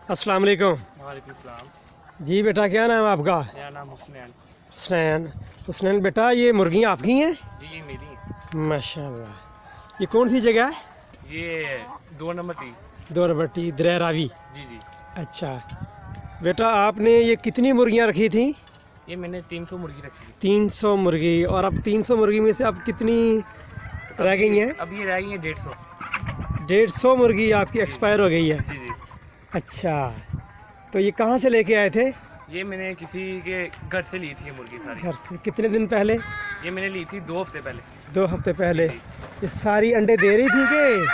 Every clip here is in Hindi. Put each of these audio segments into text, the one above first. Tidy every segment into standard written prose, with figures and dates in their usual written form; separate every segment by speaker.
Speaker 1: अस्सलाम वालेकुम।
Speaker 2: वालेकुम सलाम।
Speaker 1: जी बेटा, क्या नाम है आपका?
Speaker 2: मेरा नाम हुसनैन।
Speaker 1: हुसनैन। हुसनैन बेटा, ये मुर्गियाँ आपकी हैं?
Speaker 2: जी ये मेरी हैं।
Speaker 1: माशाल्लाह। ये कौन सी जगह है?
Speaker 2: ये 2 नंबर थी।
Speaker 1: दोरबट्टी दरेरावी।
Speaker 2: जी जी।
Speaker 1: अच्छा बेटा, आपने ये कितनी मुर्गियाँ रखी थी?
Speaker 2: ये मैंने 300 मुर्गी रखी थी।
Speaker 1: 300 मुर्गी। और अब 300 मुर्गी में से अब कितनी रह गई हैं?
Speaker 2: अब ये रह गई है 150।
Speaker 1: 150 मुर्गी आपकी एक्सपायर हो गई है।
Speaker 2: जी जी।
Speaker 1: अच्छा, तो ये कहाँ से लेके आए थे?
Speaker 2: ये मैंने किसी के घर से ली थी ये मुर्गी सारी।
Speaker 1: घर से। कितने दिन पहले?
Speaker 2: ये मैंने ली थी 2 हफ्ते पहले।
Speaker 1: 2 हफ्ते पहले।
Speaker 2: जी।
Speaker 1: ये सारी अंडे दे रही थी कि?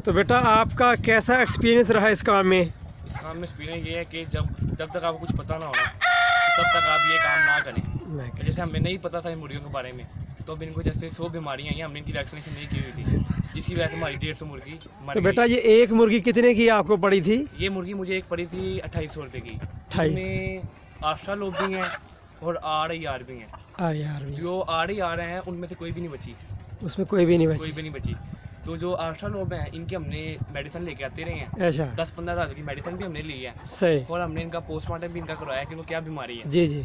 Speaker 1: तो बेटा, आपका कैसा एक्सपीरियंस रहा इस काम में?
Speaker 2: इस काम में एक्सपीरियंस ये है कि जब तक आपको कुछ पता ना हो ना, तब तक आप ये काम ना करें। तो जैसे हमें नहीं पता था इन मुर्गियों के बारे में, तो अब इनको जैसे 100 बीमारियाँ हैं, हमने इनकी वैक्सीनेशन नहीं की हुई थी, जिसकी वजह से हमारी 150 मुर्गी मर
Speaker 1: तो
Speaker 2: गई।
Speaker 1: बेटा, ये एक मुर्गी कितने की आपको पड़ी थी?
Speaker 2: ये मुर्गी मुझे एक पड़ी थी 2800 रुपये की।
Speaker 1: 28।
Speaker 2: इसमें आशा लोग भी हैं और RIR भी हैं।
Speaker 1: अरे यार,
Speaker 2: जो RIR हैं उनमें से कोई भी नहीं बची।
Speaker 1: उसमें कोई भी नहीं
Speaker 2: कोई
Speaker 1: बची।
Speaker 2: भी नहीं बची। तो जो आशा लोग हैं इनके हमने मेडिसिन लेके आते रहे हैं।
Speaker 1: अच्छा,
Speaker 2: 10-15 हज़ार की मेडिसिन भी हमने ली है।
Speaker 1: सही।
Speaker 2: और हमने इनका पोस्टमार्टम भी इनका करवाया कि इनको क्या बीमारी है।
Speaker 1: जी जी।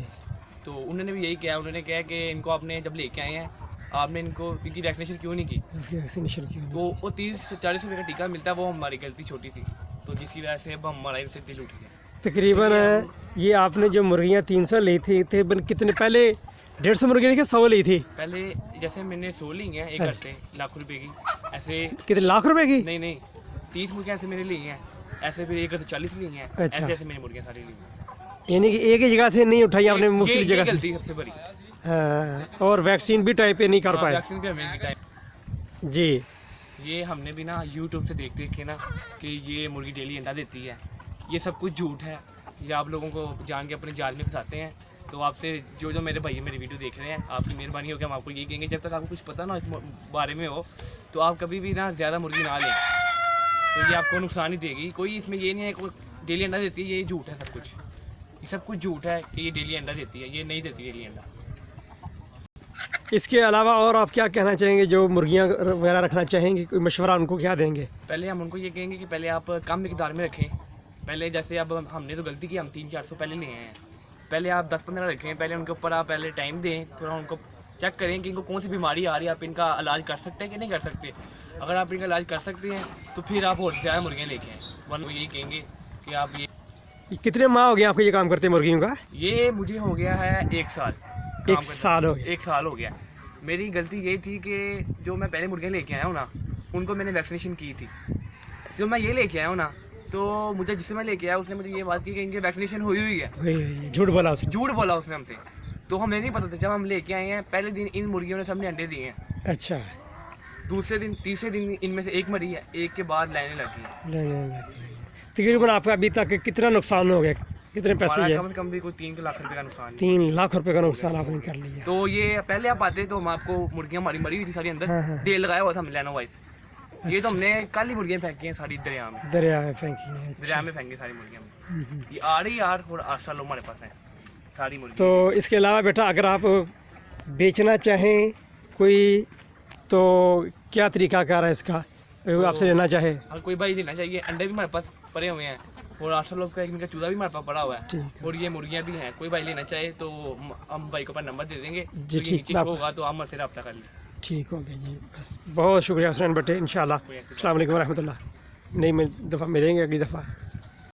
Speaker 2: तो उन्होंने भी यही किया। उन्होंने कहा कि इनको आपने जब लेके आए हैं, आपने इनको इनकी वैक्सीनेशन क्यों नहीं की?
Speaker 1: वैक्सीनेशन की।
Speaker 2: तो वो 30-40 रुपये का टीका मिलता है, वो हमारी गलती छोटी सी, तो जिसकी वजह से अब हमारा इनसे दिल उठ गया।
Speaker 1: तकरीबन ये आपने जो मुर्गियाँ 300 ली थी, तकरीबन कितने पहले? 150 मुर्गी थी कि 100 ली थी?
Speaker 2: पहले जैसे मैंने 100 ली हैं एक घर से लाख रुपए की, ऐसे
Speaker 1: कितने लाख रुपए की?
Speaker 2: नहीं 30 मुर्गियाँ ऐसे मैंने ली हैं, ऐसे फिर एक घर से 40 ली हैं।
Speaker 1: अच्छा।
Speaker 2: ऐसे ऐसे मैंने मुर्गियाँ सारी ली हैं।
Speaker 1: यानी कि एक ही जगह से नहीं उठाई आपने, मुख्तलिफ
Speaker 2: ये
Speaker 1: जगह से?
Speaker 2: गलती सबसे बड़ी।
Speaker 1: हाँ, और वैक्सीन भी टाइम पे नहीं कर पाए?
Speaker 2: वैक्सीन भी हमें टाइम।
Speaker 1: जी।
Speaker 2: ये हमने भी ना यूट्यूब से देख के ना कि ये मुर्गी डेली अंडा देती है, ये सब कुछ झूठ है। ये आप लोगों को जान के अपने जाल में फंसाते हैं। तो आपसे जो मेरे भाई मेरी वीडियो देख रहे हैं, आपकी मेहरबानी हो कि हम आपको ये कहेंगे, जब तक आपको कुछ पता ना इस बारे में हो, तो आप कभी भी ना ज़्यादा मुर्गी ना लें। तो ये आपको नुकसान ही देगी। कोई इसमें ये नहीं है कि डेली अंडा देती है, ये झूठ है सब कुछ। ये सब कुछ झूठ है कि ये डेली अंडा देती है, ये नहीं देती डेली अंडा।
Speaker 1: इसके अलावा और आप क्या कहना चाहेंगे? जो मुर्गियाँ वगैरह रखना चाहेंगे, कोई मशवरा उनको क्या देंगे?
Speaker 2: पहले हम उनको ये कहेंगे कि पहले आप कम मिकदार में रखें। पहले जैसे अब हमने तो गलती की, हम 300-400 पहले लिए हैं। पहले आप 10-15 रखें। पहले उनके ऊपर आप पहले टाइम दें, थोड़ा उनको चेक करें कि इनको कौन सी बीमारी आ रही है, आप इनका इलाज कर सकते हैं कि नहीं कर सकते। अगर आप इनका इलाज कर सकते हैं तो फिर आप और ज़्यादा मुर्गियाँ लेके आएँ, वरना यही कहेंगे कि आप
Speaker 1: ये कितने माह हो गए आपको ये काम करते मुर्गियों का?
Speaker 2: ये मुझे हो गया है 1 साल।
Speaker 1: 1 साल हो गया?
Speaker 2: 1 साल हो गया। मेरी गलती यही थी कि जो मैं पहले मुर्गियाँ लेके आया हूँ ना, उनको मैंने वैक्सीनेशन की थी। जो मैं ये लेके आया हूँ ना, तो मुझे जिससे मैं लेके आया उसने मुझे ये बात की कि इनकी वैक्सीनेशन हुई है।
Speaker 1: झूठ बोला उसने?
Speaker 2: झूठ बोला उसने हमसे। तो हमें नहीं पता था। जब हम लेके आए हैं, पहले दिन इन मुर्गियों ने सबने अंडे दिए हैं।
Speaker 1: अच्छा।
Speaker 2: दूसरे दिन तीसरे दिन इनमें से एक मरी है, एक के बाद लाने लगी है।
Speaker 1: तकरीबन आपका अभी तक कितना नुकसान हो गया? कितने पैसे?
Speaker 2: हमारा
Speaker 1: ये
Speaker 2: कम से कम भी कोई 3 लाख रुपए का नुकसान है।
Speaker 1: 3 लाख रुपए का नुकसान आपने कर लिया।
Speaker 2: तो ये पहले आप आते तो हम आपको मुर्गियाँ हमारी मरी हुई थी सारी अंदर।
Speaker 1: हाँ।
Speaker 2: डेल लगाया हुआ था हमने लेनो वाइस। ये तो हमने कल ही मुर्गियाँ फेंकी हैं सारी दरिया में।
Speaker 1: दरिया में फेंकी है?
Speaker 2: दरिया में फेंकी सारी मुर्गियाँ। ये RIR और आशा लोग हमारे पास हैं सारी मुर्गी।
Speaker 1: तो इसके अलावा बेटा, अगर आप बेचना चाहें कोई, तो क्या तरीकाकार है इसका? आपसे लेना चाहे
Speaker 2: हर कोई भाई लेना चाहिए। अंडे भी हमारे पास पड़े हुए हैं और आशा लोग का एक इनका चूजा भी हमारे पास पड़ा हुआ है। और ये मुर्गियाँ भी हैं। कोई भाई लेना चाहे तो हम भाई को पर नंबर दे देंगे।
Speaker 1: जी,
Speaker 2: तो
Speaker 1: ठीक।
Speaker 2: नीचे शो होगा तो आप हमसे रब्ता कर लीजिए।
Speaker 1: ठीक हो गया जी। बस बहुत शुक्रिया हुसैन भट्टे। इंशाल्लाह। अस्सलाम वालेकुम रहमतुल्लाह। नई दफ़ा मिलेंगे अगली दफ़ा।